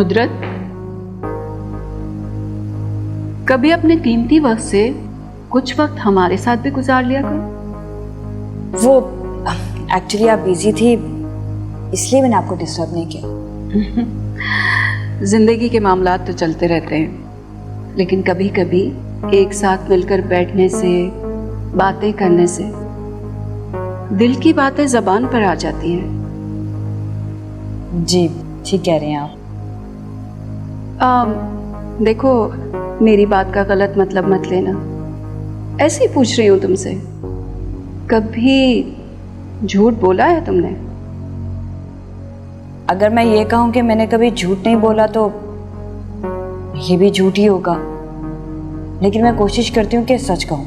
नुदरत, कभी अपने कीमती वक्त से कुछ वक्त हमारे साथ भी गुजार लिया करो। वो एक्चुअली आप बिजी थी, इसलिए मैंने आपको डिस्टर्ब नहीं किया। जिंदगी के मामलात तो चलते रहते हैं, लेकिन कभी कभी एक साथ मिलकर बैठने से, बातें करने से दिल की बातें जबान पर आ जाती हैं। जी ठीक कह रहे हैं आप। देखो, मेरी बात का गलत मतलब मत लेना, ऐसे ही पूछ रही हूँ तुमसे। कभी झूठ बोला है तुमने? अगर मैं ये कहूं कि मैंने कभी झूठ नहीं बोला तो ये भी झूठ ही होगा, लेकिन मैं कोशिश करती हूँ कि सच कहूं।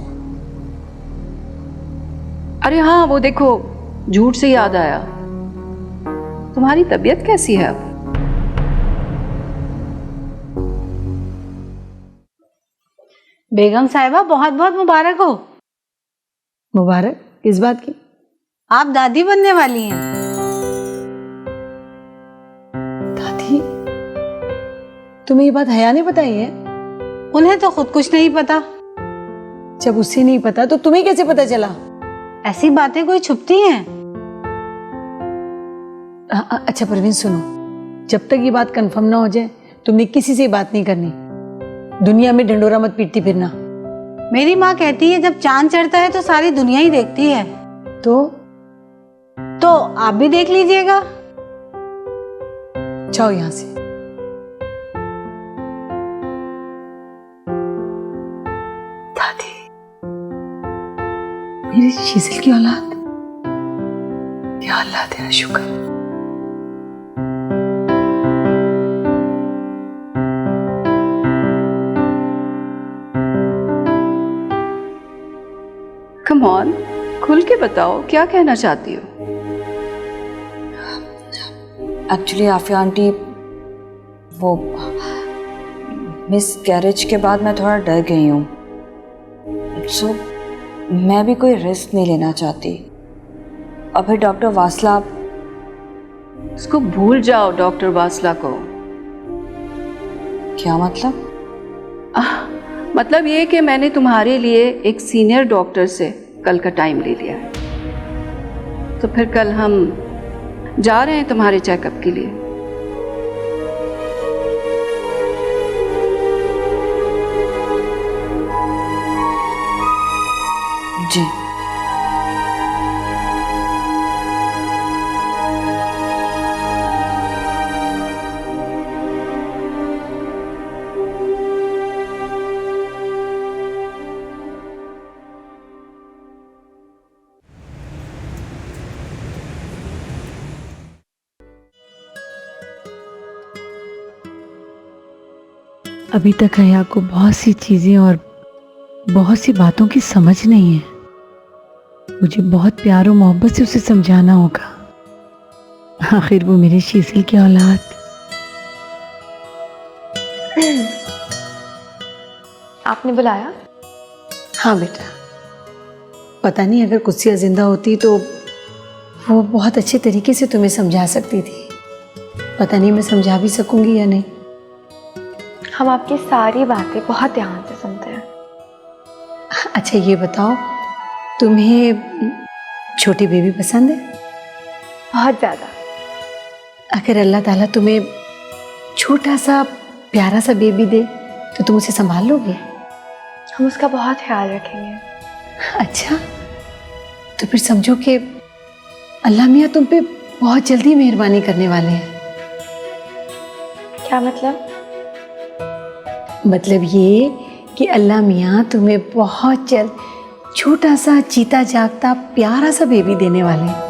अरे हाँ, वो देखो, झूठ से याद आया, तुम्हारी तबीयत कैसी है अब? बेगम साहिबा, बहुत बहुत मुबारक हो। मुबारक किस बात की? आप दादी बनने वाली हैं। दादी? तुम्हें ये बात हया ने बताई है? उन्हें तो खुद कुछ नहीं पता। जब उसे नहीं पता तो तुम्हें कैसे पता चला? ऐसी बातें कोई छुपती हैं? अच्छा परवीन सुनो, जब तक ये बात कंफर्म ना हो जाए तुमने किसी से बात नहीं करनी। दुनिया में ढंडोरा मत पीटती फिरना। मेरी माँ कहती है जब चांद चढ़ता है तो सारी दुनिया ही देखती है। तो आप भी देख लीजिएगा। जाओ यहां से। दादी, मेरी शीजिल की औलाद। या अल्लाह तेरा शुक्र। कम ऑन, खुल के बताओ, क्या कहना चाहती हो? एक्चुअली आफिया आंटी, वो मिस कैरेज के बाद मैं थोड़ा डर गई हूँ, सो मैं भी कोई रिस्क नहीं लेना चाहती। और फिर डॉक्टर वासला। उसको भूल जाओ, डॉक्टर वासला को। क्या मतलब? मतलब ये कि मैंने तुम्हारे लिए एक सीनियर डॉक्टर से कल का टाइम ले लिया है, तो फिर कल हम जा रहे हैं तुम्हारे चेकअप के लिए। जी। अभी तक हया को बहुत सी चीजें और बहुत सी बातों की समझ नहीं है। मुझे बहुत प्यार और मोहब्बत से उसे समझाना होगा। आखिर वो मेरे शीजिल की औलाद। आपने बुलाया? हाँ बेटा, पता नहीं अगर कुत्सिया जिंदा होती तो वो बहुत अच्छे तरीके से तुम्हें समझा सकती थी। पता नहीं मैं समझा भी सकूंगी या नहीं। हम आपकी सारी बातें बहुत ध्यान से सुनते हैं। अच्छा ये बताओ, तुम्हें छोटी बेबी पसंद है? बहुत ज़्यादा। अगर अल्लाह ताला तुम्हें छोटा सा प्यारा सा बेबी दे तो तुम उसे संभाल लोगे? हम उसका बहुत ख्याल रखेंगे। अच्छा, तो फिर समझो कि अल्लाह मियाँ तुम पे बहुत जल्दी मेहरबानी करने वाले हैं। क्या मतलब? मतलब ये कि अल्लाह मियाँ तुम्हें बहुत जल्द छोटा सा जीता जागता प्यारा सा बेबी देने वाले हैं।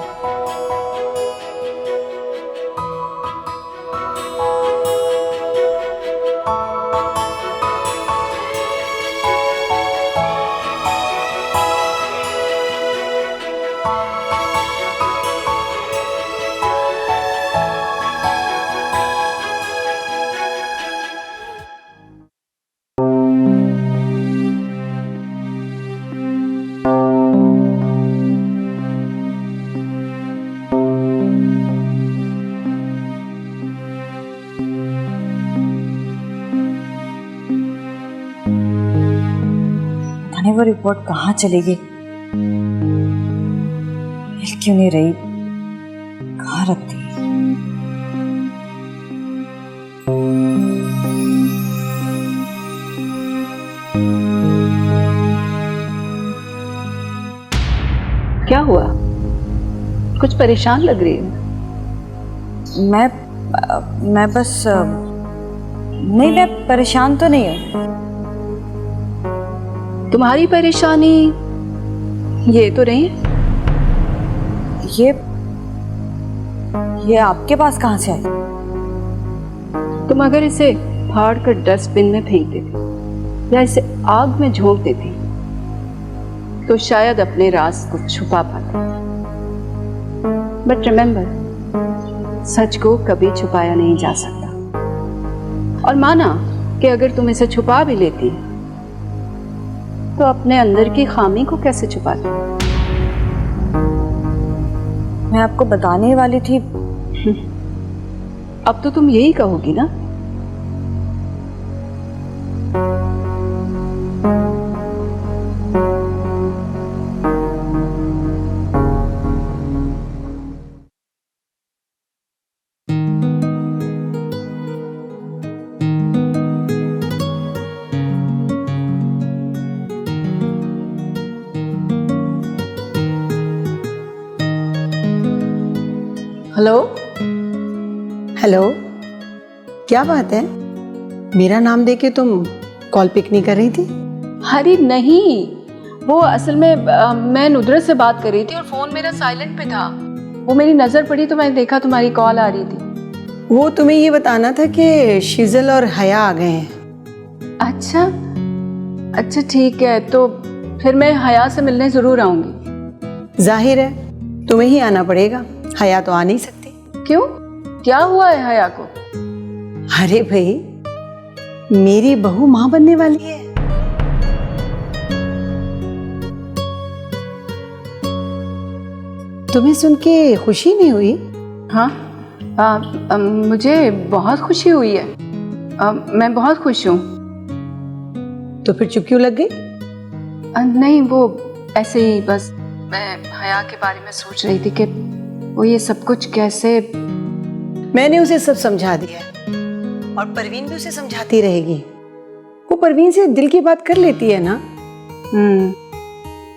जाने वो रिपोर्ट कहाँ चली गई, मिल क्यों नहीं रही, कहाँ रख दी? क्या हुआ? कुछ परेशान लग रही है। मैं बस नहीं, मैं परेशान तो नहीं हूँ। तुम्हारी परेशानी ये तो नहीं है। ये आपके पास कहाँ से आई? तुम अगर इसे फाड़ कर डस्टबिन में फेंक देती या इसे आग में झोंक देती तो शायद अपने राज को छुपा पाते। बट रिमेंबर, सच को कभी छुपाया नहीं जा सकता। और माना कि अगर तुम इसे छुपा भी लेती तो अपने अंदर की खामी को कैसे छुपाती? मैं आपको बताने वाली थी। अब तो तुम यही कहोगी ना? हेलो हेलो, क्या बात है? मेरा नाम देके तुम कॉल पिक नहीं कर रही थी? अरे नहीं, वो असल में मैं नुदरत से बात कर रही थी और फोन मेरा साइलेंट पे था। वो मेरी नजर पड़ी तो मैंने देखा तुम्हारी कॉल आ रही थी। वो तुम्हें ये बताना था कि शिजल और हया आ गए हैं। अच्छा ठीक है, तो फिर मैं हया से मिलने जरूर आऊंगी। जाहिर है तुम्हें ही आना पड़ेगा, हया तो आ नहीं सकती। क्यों? क्या हुआ है हया को? अरे भाई, मेरी बहू मां बनने वाली है। तुम्हें सुन के खुशी नहीं हुई? हाँ, मुझे बहुत खुशी हुई है। मैं बहुत खुश हूँ। तो फिर चुप क्यों लग गई? नहीं, वो ऐसे ही, बस मैं हया के बारे में सोच रही थी कि वो ये सब कुछ कैसे। मैंने उसे सब समझा दिया है और परवीन भी उसे समझाती रहेगी। वो परवीन से दिल की बात कर लेती है ना।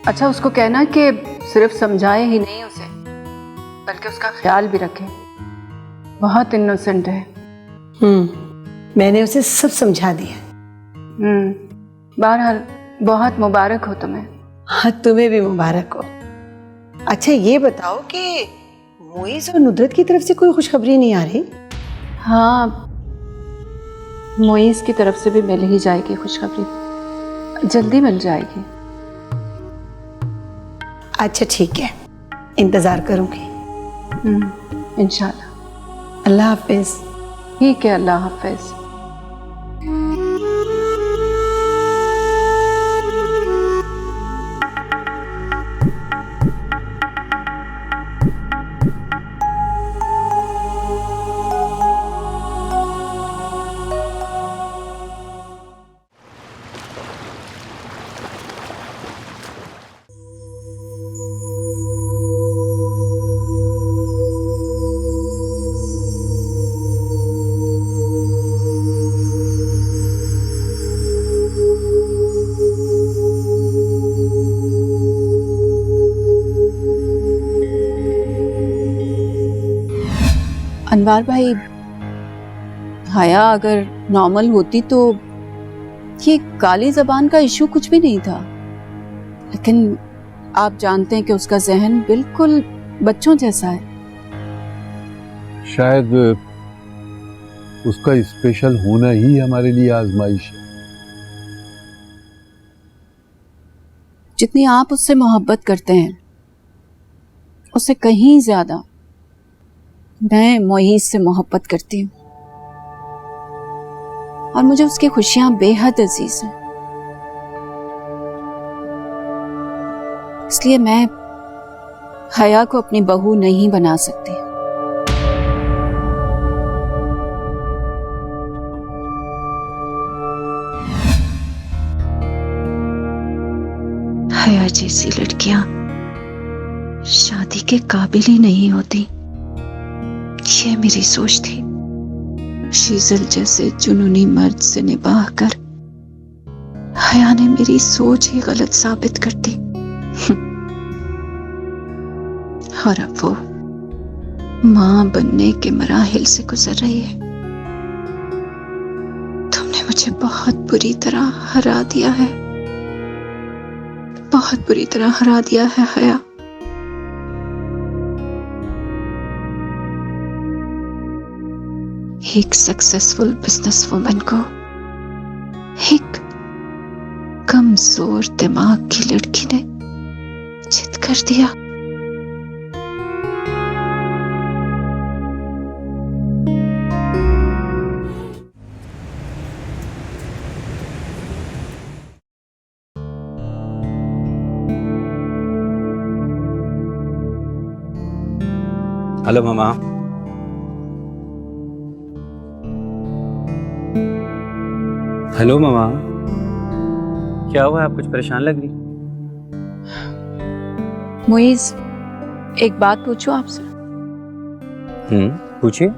अच्छा, उसको कहना कि सिर्फ समझाए ही नहीं उसे, बल्कि उसका ख्याल भी रखे। बहुत इनोसेंट है। मैंने उसे सब समझा दिया। बहरहाल बहुत मुबारक हो तुम्हें। हाँ, तुम्हें भी मुबारक हो। अच्छा ये बताओ कि मोइज और नुदरत की तरफ से कोई खुशखबरी नहीं आ रही? हाँ, मोइज की तरफ से भी मिल ही जाएगी खुशखबरी, जल्दी मिल जाएगी। अच्छा ठीक है, इंतजार करूंगी। इंशाल्लाह। अल्लाह हाफिज। ठीक है, अल्लाह हाफिज। अनवार भाई, हया अगर नॉर्मल होती तो ये काली जबान का इशू कुछ भी नहीं था, लेकिन आप जानते हैं कि उसका जहन बिल्कुल बच्चों जैसा है। शायद उसका स्पेशल होना ही हमारे लिए आजमाइश है। जितनी आप उससे मोहब्बत करते हैं उससे कहीं ज्यादा मैं मोईज से मोहब्बत करती हूँ, और मुझे उसकी खुशियां बेहद अजीज हैं। इसलिए मैं हया को अपनी बहू नहीं बना सकती। हया जैसी लड़कियां शादी के काबिल ही नहीं होती, ये मेरी सोच थी। शीजल जैसे जुनूनी मर्द से निभाह कर हया ने मेरी सोच ही गलत साबित कर दी। और अब वो मां बनने के मराहिल से गुजर रही है। तुमने मुझे बहुत बुरी तरह हरा दिया है, बहुत बुरी तरह हरा दिया है हया। एक सक्सेसफुल बिजनेस वुमन को एक कमजोर दिमाग की लड़की ने जिद कर दिया। हेलो मामा। हेलो मामा, क्या हुआ? आप कुछ परेशान लग रही। मुइज, एक बात पूछूं आपसे? पूछिए।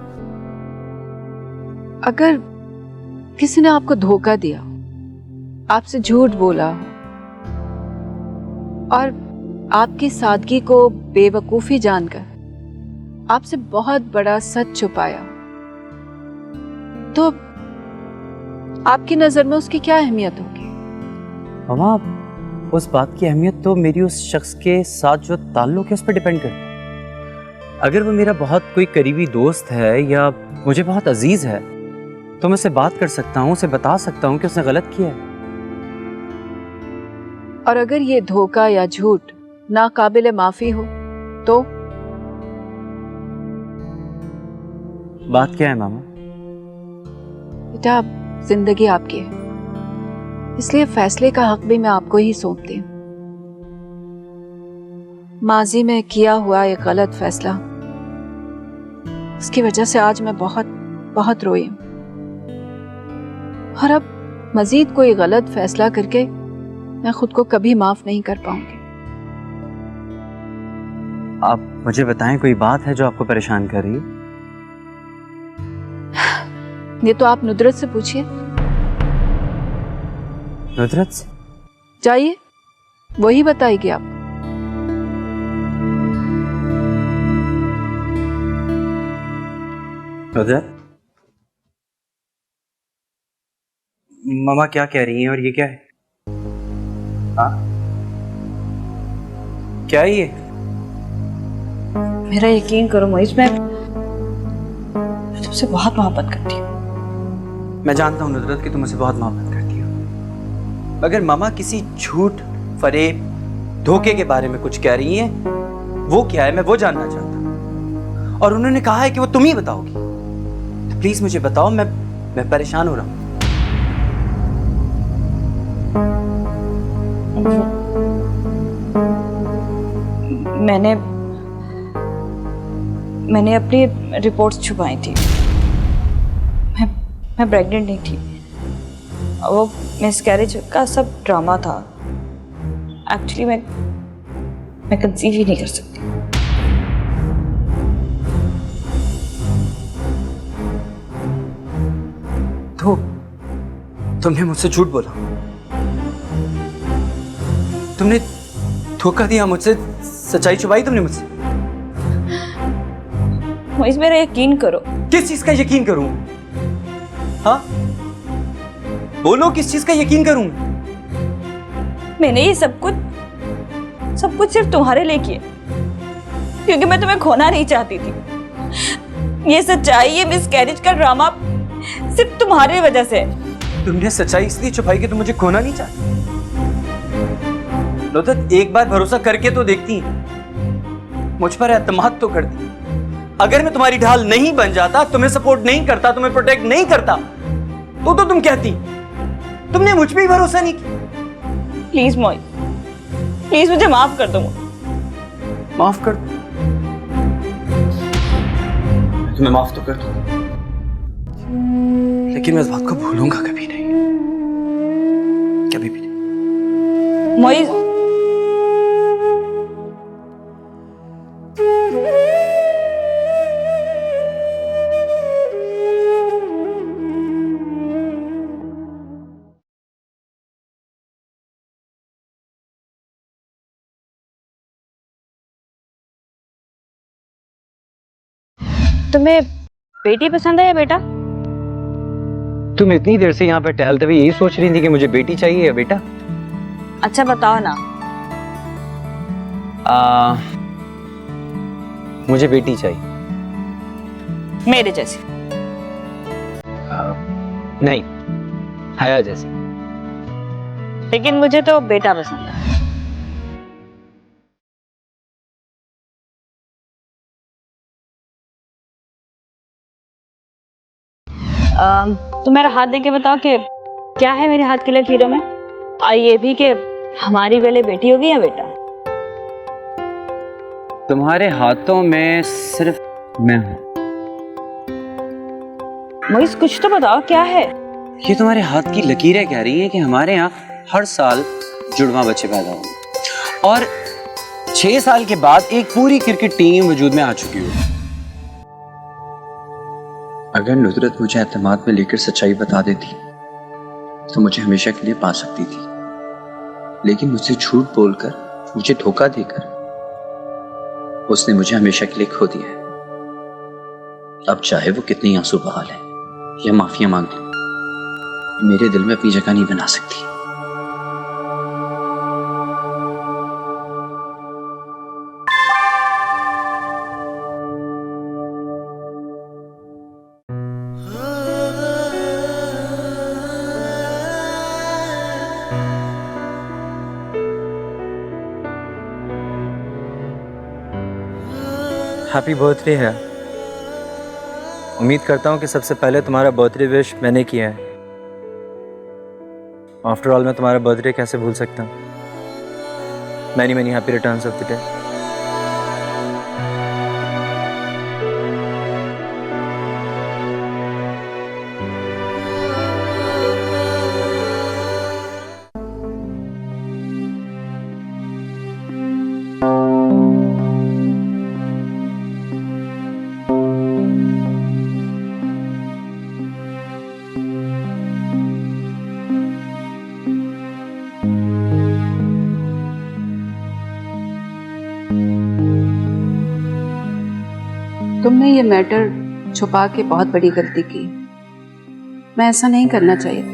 अगर किसी ने आपको धोखा दिया, आपसे झूठ बोला और आपकी सादगी को बेवकूफी जानकर आपसे बहुत बड़ा सच छुपाया, तो आपकी नजर में उसकी क्या अहमियत होगी? मामा, उस बात की अहमियत तो मेरी उस शख्स के साथ जो ताल्लुक है उस पर डिपेंड करता है। अगर वो मेरा बहुत कोई करीबी दोस्त है या मुझे बहुत अजीज है तो मैं उससे बात कर सकता हूँ, उसे बता सकता हूँ कि उसने गलत किया है। और अगर ये धोखा या झूठ नाकाबिले माफी हो तो? बात क्या है मामा? बेटा, जिंदगी आपकी है, इसलिए फैसले का हक भी मैं आपको ही सौंपती हूँ। माजी में किया हुआ एक गलत फैसला, उसकी वजह से आज मैं बहुत बहुत रोई हूँ, और अब मजीद कोई गलत फैसला करके मैं खुद को कभी माफ नहीं कर पाऊंगी। आप मुझे बताएं, कोई बात है जो आपको परेशान कर रही है? ये तो आप नुदरत से पूछिए। नुदरत से? जाइए, वही बताएगी आपको। नुदरत, मामा क्या कह रही हैं और ये क्या है? हाँ, क्या है ये? मेरा यकीन करो मोइज, मैं तुमसे बहुत मोहब्बत करती हूँ। मैं जानता हूँ नुदरत कि तुम मुझसे बहुत मोहब्बत करती हो, मगर मामा किसी झूठ, फरेब, धोखे के बारे में कुछ कह रही हैं। वो क्या है, मैं वो जानना चाहता हूँ। और उन्होंने कहा है कि वो तुम ही बताओगी। तो प्लीज मुझे बताओ, मैं परेशान हो रहा हूँ। मैंने अपनी रिपोर्ट्स छुपाई थी। मैं प्रेग्नेंट नहीं थी, वो मिसकैरेज का सब ड्रामा था। एक्चुअली मैं कंसीव ही नहीं कर सकती। तो तुमने मुझसे झूठ बोला, तुमने धोखा दिया मुझसे, सच्चाई छुपाई तुमने मुझसे। मोइज, मेरा यकीन करो। किस चीज का यकीन करूं? हाँ, बोलो, किस चीज का यकीन करूं? मैंने ये सब कुछ सिर्फ तुम्हारे लिए किया, क्योंकि मैं तुम्हें खोना नहीं चाहती थी। ये सच्चाई, ये मिसकैरेज का ड्रामा सिर्फ तुम्हारी वजह से है। तुमने सच्चाई इसलिए छुपाई कि तुम मुझे खोना नहीं चाहती। नुदरत, एक बार भरोसा करके तो देखती, मुझ पर एतमाद तो करती। अगर मैं तुम्हारी ढाल नहीं बन जाता, तुम्हें सपोर्ट नहीं करता, तुम्हें प्रोटेक्ट नहीं करता, तो तुम कहती तुमने मुझ पे ही भरोसा नहीं किया। प्लीज मोइज, प्लीज मुझे माफ कर दो। माफ कर दो? तुम्हें माफ तो कर दो, लेकिन मैं इस बात को भूलूंगा कभी नहीं, कभी भी नहीं। मोइज, तुम्हें बेटी पसंद है या बेटा? तुम इतनी देर से यहाँ पर टहलते हुए यही सोच रही थी कि मुझे बेटी चाहिए या बेटा? अच्छा बताओ ना। मुझे बेटी चाहिए। मेरे जैसी? नहीं, हया जैसी। लेकिन मुझे तो बेटा पसंद है। तुम मेरा हाथ देके बताओ कि क्या है मेरे हाथ के लकीरों में, और ये भी कि हमारी पहले बेटी होगी या बेटा? तुम्हारे हाथों में सिर्फ मैं हूं। मोइस कुछ तो बताओ क्या है? ये तुम्हारे हाथ की लकीरें कह रही हैं कि हमारे यहाँ हर साल जुड़वा बच्चे पैदा होंगे और 6 साल के बाद एक पूरी क्रिकेट टीम वजूद में आ चुकी हो। अगर नुसरत मुझे एतमाद में लेकर सच्चाई बता देती तो मुझे हमेशा के लिए पा सकती थी, लेकिन मुझसे झूठ बोलकर, मुझे धोखा देकर उसने मुझे हमेशा के लिए खो दिया है। अब चाहे वो कितनी आंसू बहा ले या माफिया मांग ले, मेरे दिल में अपनी जगह नहीं बना सकती। हैप्पी बर्थडे है। उम्मीद करता हूँ कि सबसे पहले तुम्हारा बर्थडे विश मैंने किया है। आफ्टर ऑल मैं तुम्हारा बर्थडे कैसे भूल सकता हूँ। Many many happy returns of the day. तुमने ये मैटर छुपा के बहुत बड़ी गलती की। मैं ऐसा नहीं करना चाहिए था।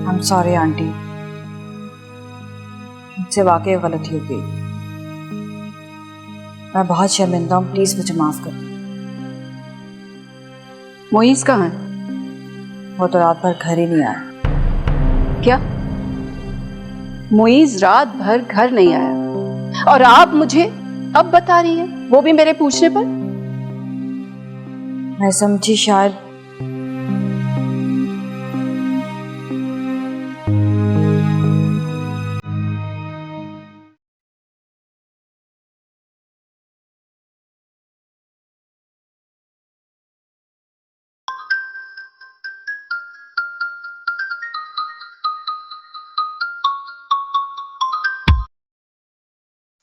आई एम सॉरी आंटी, मुझसे वाकई गलती हो गई। मैं बहुत शर्मिंदा हूँ, प्लीज मुझे माफ कर। मोइस कहाँ है? वो तो रात भर घर ही नहीं आया। क्या? मोइस रात भर घर नहीं आया और आप मुझे अब बता रही हैं, वो भी मेरे पूछने पर? मैं समझी शायद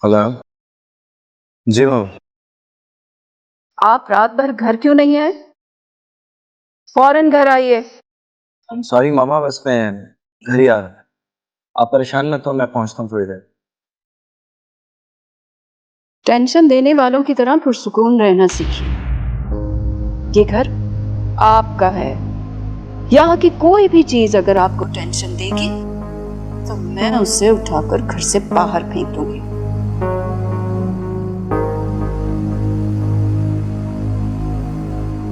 हेलो जी मैम। आप रात भर घर क्यों नहीं आए? फौरन घर आइए। सॉरी मामा, बस मैं घर ही आ रहा। आप परेशान मत हो, मैं पहुंचता हूँ थोड़ी देर। टेंशन देने वालों की तरह पुरसुकून रहना सीखिए। ये घर आपका है। यहाँ की कोई भी चीज अगर आपको टेंशन देगी तो मैं उसे उठाकर घर से बाहर फेंक दूंगी।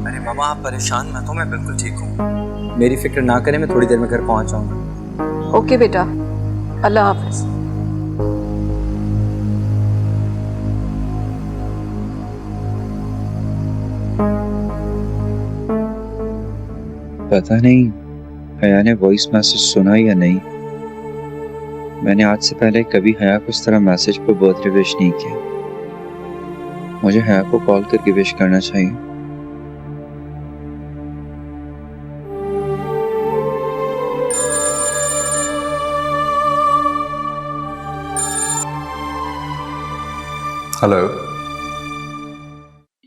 अरे मामा, आप परेशान मत हो, मैं बिल्कुल ठीक हूँ। मेरी फिक्र ना करें, मैं थोड़ी देर में घर पहुंच जाऊंगा। ओके बेटा, अल्लाह हाफिज। पता नहीं हया ने वॉइस मैसेज सुना या नहीं। मैंने आज से पहले कभी हया को इस तरह मैसेज पर बर्थडे विश नहीं किया। मुझे हया को कॉल करके विश करना चाहिए। हेलो,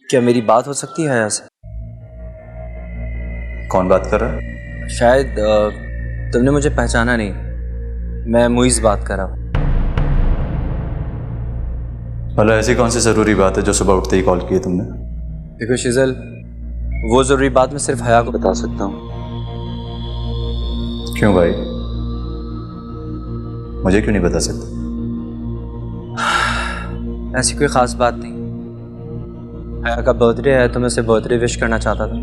क्या मेरी बात हो सकती है हया से? कौन बात कर रहा है? शायद तुमने मुझे पहचाना नहीं। मैं मुइज़ बात कर रहा हूँ। भला ऐसी कौन सी ज़रूरी बात है जो सुबह उठते ही कॉल की है तुमने? देखो शिजल, वो ज़रूरी बात मैं सिर्फ हया को बता सकता हूँ। क्यों भाई, मुझे क्यों नहीं बता सकते? ऐसी कोई ख़ास बात नहीं। हया का बर्थडे है तो मैं उसे बर्थडे विश करना चाहता था।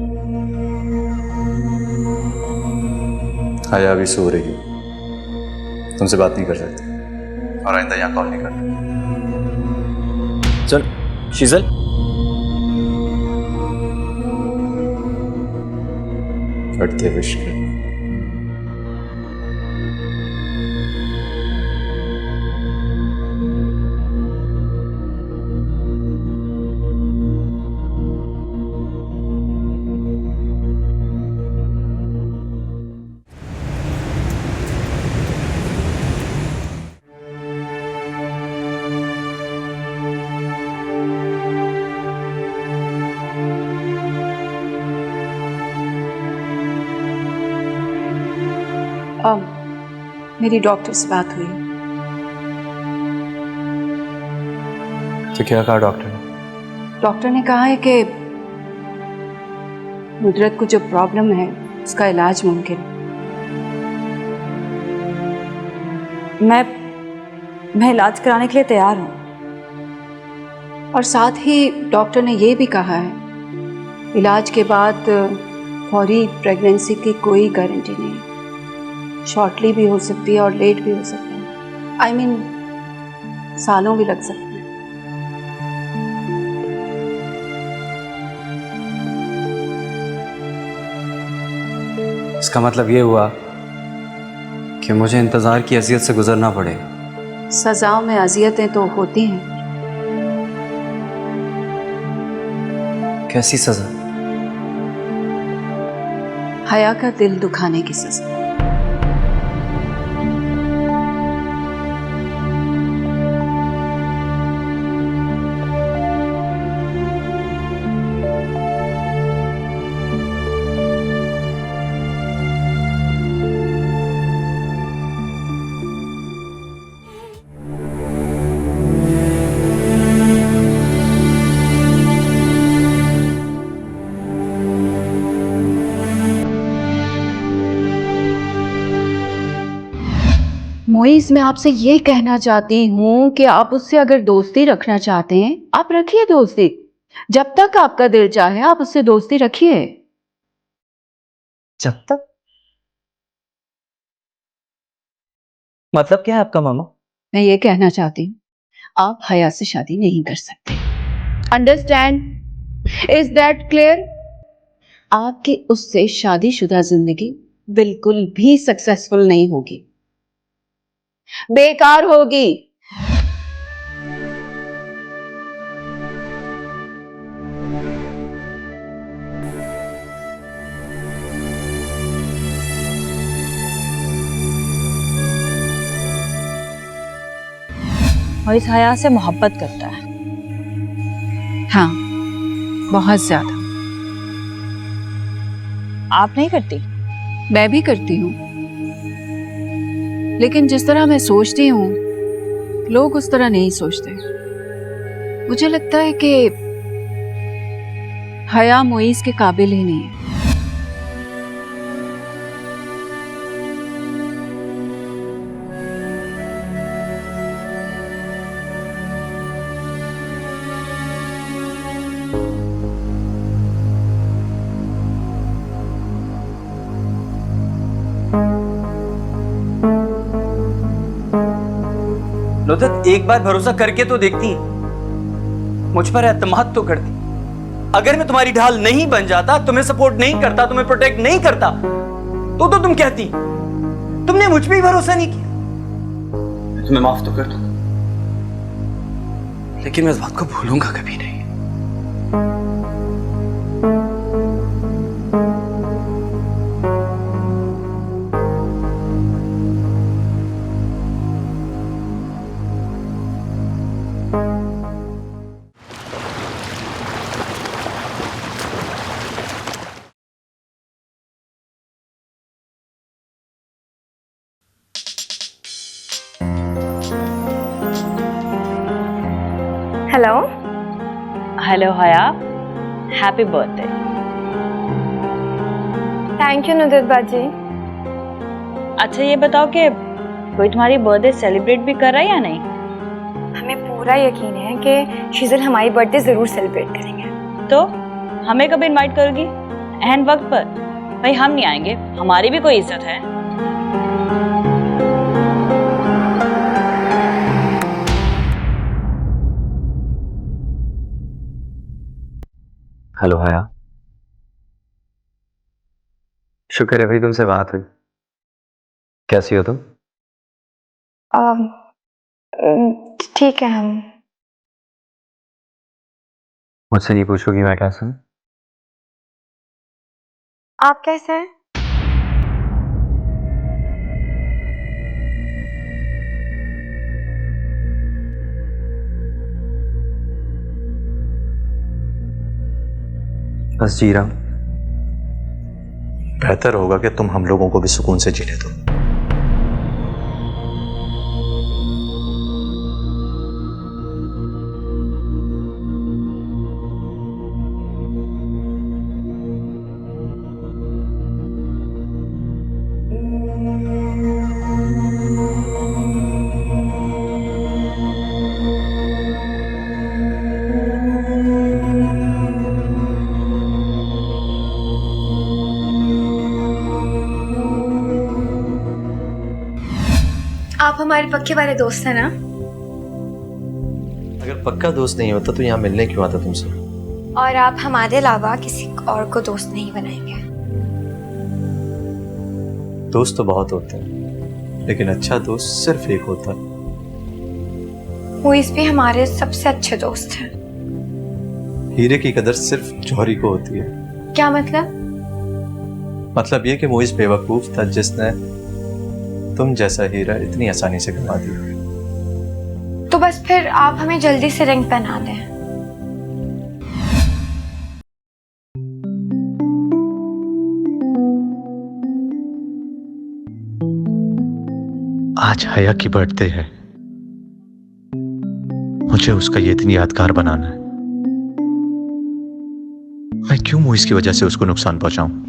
हया अभी सो रही है, तुमसे बात नहीं कर सकती और आइंदा यहाँ कॉल नहीं करना। चल शिजल, बर्थडे विश कर। मेरी डॉक्टर से बात हुई। तो क्या कहा डॉक्टर ने? डॉक्टर ने कहा है कि नुदरत को जो प्रॉब्लम है उसका इलाज मुमकिन है। मैं इलाज कराने के लिए तैयार हूँ। और साथ ही डॉक्टर ने ये भी कहा है इलाज के बाद फौरी प्रेगनेंसी की कोई गारंटी नहीं है। शॉर्टली भी हो सकती है और लेट भी हो सकती है। I mean, सालों भी लग सकते हैं। इसका मतलब ये हुआ कि मुझे इंतज़ार की अज़ियत से गुजरना पड़ेगा। सजाओं में अजियतें तो होती हैं। कैसी सज़ा? हया का दिल दुखाने की सजा। मोइज, मैं आपसे ये कहना चाहती हूँ कि आप उससे अगर दोस्ती रखना चाहते हैं आप रखिए दोस्ती। जब तक आपका दिल चाहे आप उससे दोस्ती रखिए। जब तक? मतलब क्या है आपका मामा? मैं ये कहना चाहती हूँ आप हया से शादी नहीं कर सकते। अंडरस्टैंड? Is that clear? आपकी उससे शादीशुदा जिंदगी बिल्कुल भी सक्सेसफुल नहीं होगी, बेकार होगी। और इस हया से मोहब्बत करता है। हाँ, बहुत ज्यादा। आप नहीं करती? मैं भी करती हूँ, लेकिन जिस तरह मैं सोचती हूँ लोग उस तरह नहीं सोचते। मुझे लगता है कि हया मोइज के काबिल ही नहीं है। नुदरत, एक बार भरोसा करके तो देखती, मुझ पर एतमाद तो करती। अगर मैं तुम्हारी ढाल नहीं बन जाता, तुम्हें सपोर्ट नहीं करता, तुम्हें प्रोटेक्ट नहीं करता, तो तुम कहती तुमने मुझ पे ही भरोसा नहीं किया। तुम्हें माफ तो कर दूंगा, लेकिन मैं इस बात को भूलूंगा कभी नहीं। हेलो। हेलो हया, हैप्पी बर्थडे। थैंक यू नुदरत बाजी। अच्छा ये बताओ कि कोई तुम्हारी बर्थडे सेलिब्रेट भी कर रहा है या नहीं? हमें पूरा यकीन है कि शीजल हमारी बर्थडे जरूर सेलिब्रेट करेंगे। तो हमें कब इनवाइट करोगी? एहन वक्त पर? भाई हम नहीं आएंगे, हमारी भी कोई इज्जत है। हेलो हया, शुक्र है भाई तुमसे बात हुई। कैसी हो तुम? ठीक है हम। मुझसे नहीं पूछोगी मैं कैसा हूं? आप कैसे हैं? बस जी रहा हूं। बेहतर होगा कि तुम हम लोगों को भी सुकून से जीने दो। आप हमारे पक्के वाले दोस्त हैं ना? अगर पक्का दोस्त नहीं होता तो यहाँ मिलने क्यों आता तुमसे? और आप हमारे अलावा किसी और को दोस्त नहीं बनाएंगे। दोस्त तो बहुत होते हैं, लेकिन अच्छा दोस्त सिर्फ एक होता है। मुइस भी हमारे सबसे अच्छे दोस्त हैं। हीरे की कदर सिर्फ जौहरी को होती है। क्या मतलब? मतलब ये कि मोइस बेवकूफ था जिसने तुम जैसा हीरा इतनी आसानी से गंवा दिया। तो बस फिर आप हमें जल्दी से रिंग पहना दें। आज हया की बर्थडे है, मुझे उसका ये दिन यादगार बनाना है। मैं क्यों मोइस की वजह से उसको नुकसान पहुंचाऊं?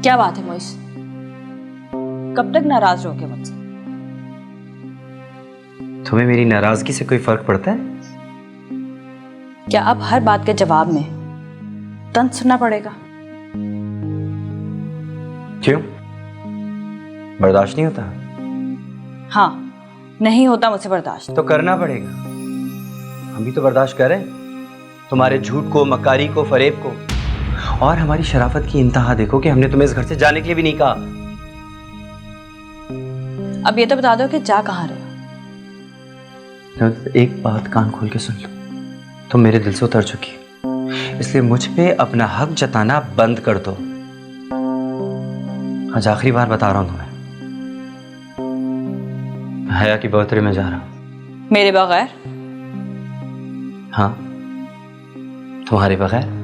क्या बात है मोइस, कब तक नाराज रहोगे मुझसे? तुम्हें मेरी नाराजगी से कोई फर्क पड़ता है? क्या अब हर बात के जवाब में तंज सुनना पड़ेगा? क्यों, बर्दाश्त नहीं होता? हाँ, नहीं होता मुझसे बर्दाश्त। तो करना पड़ेगा। हम भी तो बर्दाश्त कर रहे हैं तुम्हारे झूठ को, मक्कारी को, फरेब को। और हमारी शराफत की इंतहा देखो कि हमने तुम्हें इस घर से जाने के लिए भी नहीं कहा। अब ये तो बता दो कि जा कहाँ रहे हो? तो एक बात कान खोल के सुन लो, तुम मेरे दिल से उतर चुकी हो, इसलिए मुझ पे अपना हक जताना बंद कर दो। आज आखिरी बार बता रहा हूं तुम्हें, हया की बर्थडे में जा रहा हूं। मेरे बगैर? हाँ, तुम्हारे बगैर।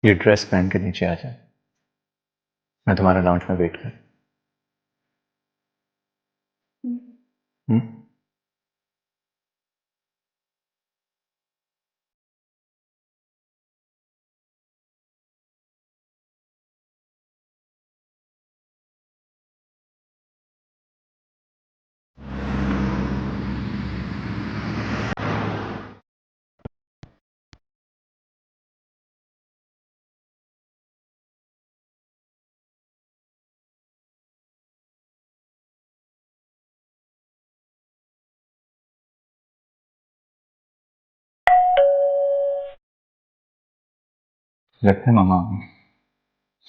ये ड्रेस पहन के नीचे आ जाए, मैं तुम्हारा लाउंज में वेट कर। लगता है मामा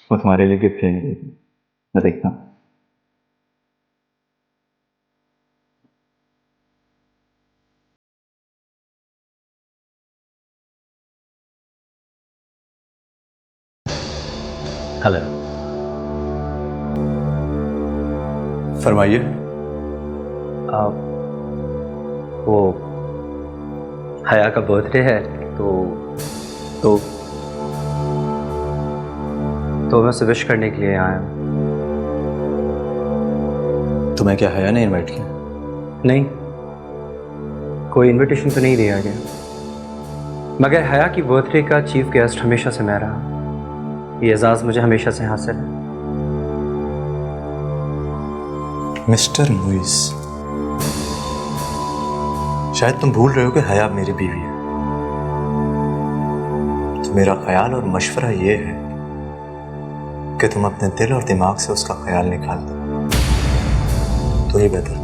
वो तुम्हारे लिए गिफ्ट लेने गई थी, मैं देखता हूँ। हेलो, फरमाइए। वो हया का बर्थडे है तो मैं उसे विश करने के लिए आया हूँ। तुम्हें क्या हया ने इनवाइट किया? नहीं, कोई इनविटेशन तो नहीं दिया गया, मगर हया की बर्थडे का चीफ गेस्ट हमेशा से मैं रहा। ये एजाज़ मुझे हमेशा से हासिल है। मिस्टर मुइज़, शायद तुम भूल रहे हो कि हया मेरी बीवी है। तो मेरा ख्याल और मशवरा ये है कि तुम अपने दिल और दिमाग से उसका ख्याल निकाल दो, तो ये बेहतर।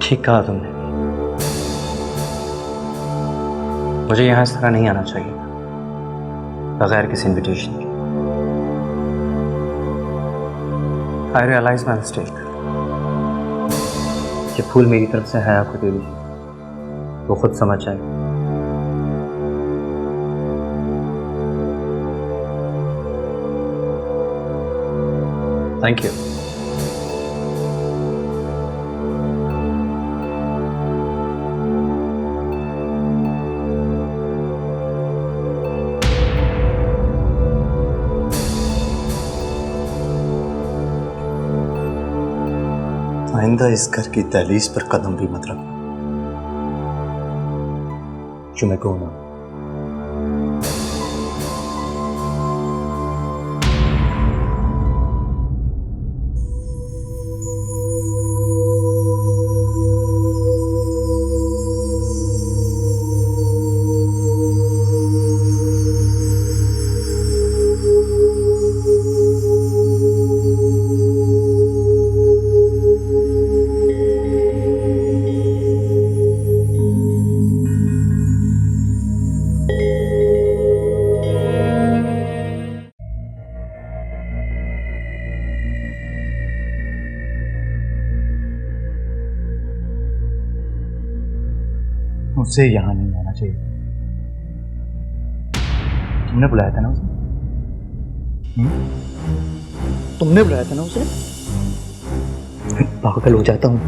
ठीक कहा तुमने, मुझे यहाँ इस तरह नहीं आना चाहिए बगैर किसी इनविटेशन के। आई रियलाइज माई मिस्टेक। ये फूल मेरी तरफ से हया को दे दीजिए, वो खुद समझ जाएगी। Thank you. आइंदा इस घर की दहलीज पर कदम भी मत रखना, जो मैं कहूँ ना। उसे यहाँ नहीं आना चाहिए। तुमने बुलाया था ना उसे? तुमने बुलाया था ना उसे? मैं पागल हो जाता हूँ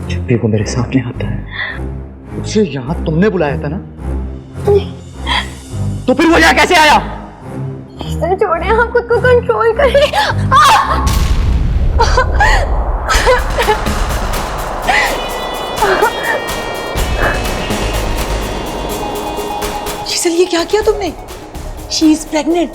जब भी वो मेरे सामने आता है। उसे यहाँ तुमने बुलाया था ना? तो फिर वो यहाँ कैसे आया? छोड़े, हम खुद को कंट्रोल करें। शीतल, ये क्या किया तुमने? She is pregnant.